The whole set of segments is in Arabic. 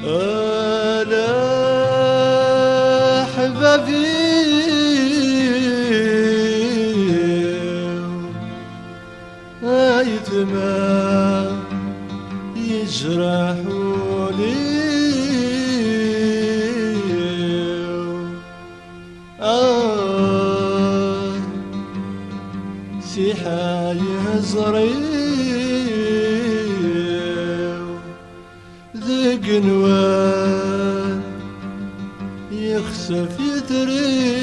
أنا حبابي أيتما يجرحوني سيحا يهزري ذق نوان يخسف يتري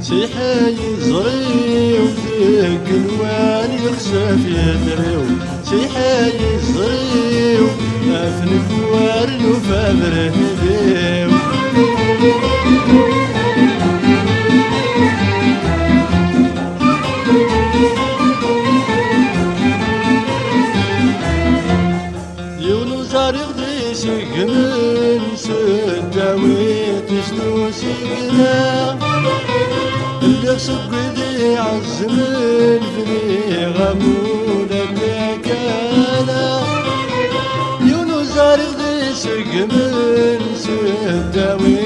سيحا يزري وذق نوان يخسف يتري سيحا يزري أفنك وارن وفابره ديو يونو زاري غدي سيقمن سداوي تسنو سيقنا اللي سقدي عالزمن فني غمولك كانا يونو زاري غدي سيقمن سداوي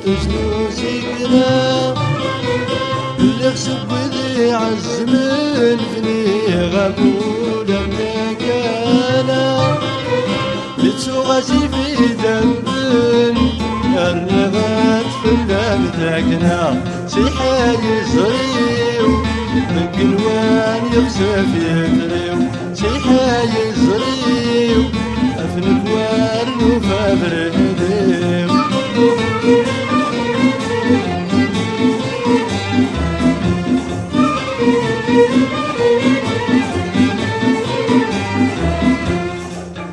تسنو سيقنا اللي سقدي عالزمن فني غمولك كانا بتسوغسي في ذنب الرغات في اللام تاكنا سيحا يزريو ذق نوان يخسف يدريو سيحا يزريو أفنك وارن وفابره ديو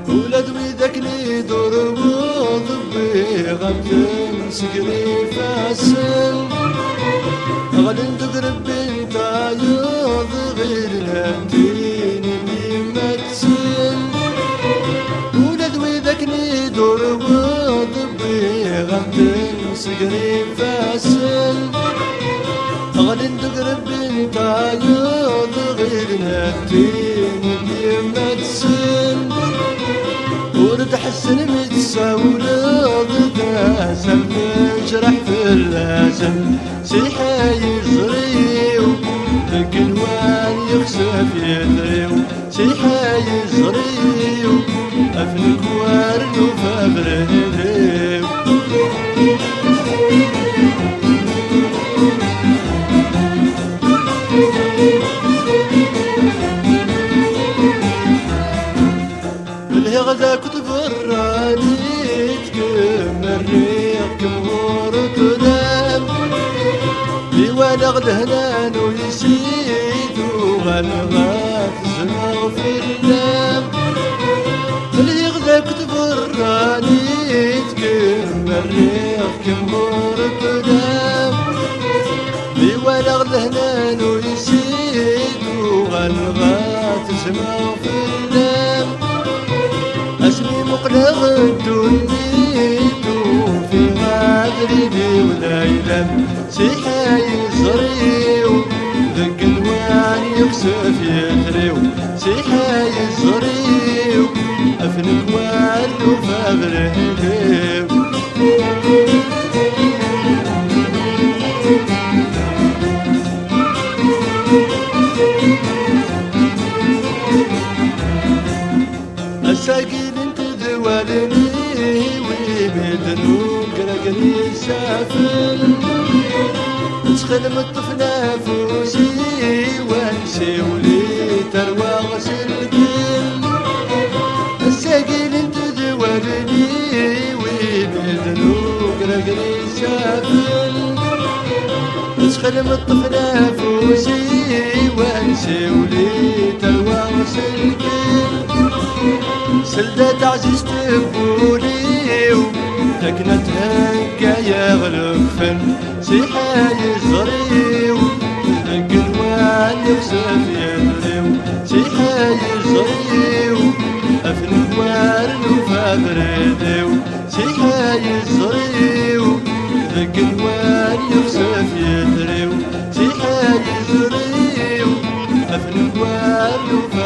ولاد ويدكني دور وضبي غمتن سقري فاسن غدن تقرب بنت عيوض غير الهمتين اللي مكسن ولاد ويدكني دور وضبي غمتن سقري فاسن غدن تقرب بنت عيوض غير الهمتين اللي مكسن ورد حسن متساولة ضد سم جرح في اللازم سيحا يزريو ذق نوان يخسف يدريو سيحا يزريو أفنك وارن وفابره ديو بالهغذا كتب الرانيت كم الريق كم غورت ودام ديوان غدهنان ويسيد وغلغات زماغ في اللام بالهغذا كتب الرانيت كم الريق كم غورت ودام ديوان غدهنان ويسيد وغلغات زماغ في اللام اسمي مقلغ الدنيت في مغربي وليلم سيحا يزريو ذق نوان يخسف يتريو سيحا يزريو أفنك وارد وفابره ديو الساقين انت ذوالني ويبدنون قرقري سافل تسخن من الطفلة فوزي وانسي ولي تروى غسل الكل الساقين انت ذوالني ويبدنون قرقري سافل تسخن من الطفلة فوزي وانسي ولي تروى غسل الكل سلدة عزيز تبولي وتكنتها يا غلق فن سيحا يزري يخسف يدريو سيحاي الزريو أفن وارن وفابرديو سيحاي الزريو ذق الوار يخسف يدريو سيحاي الزريو أفن وارن وفابرديو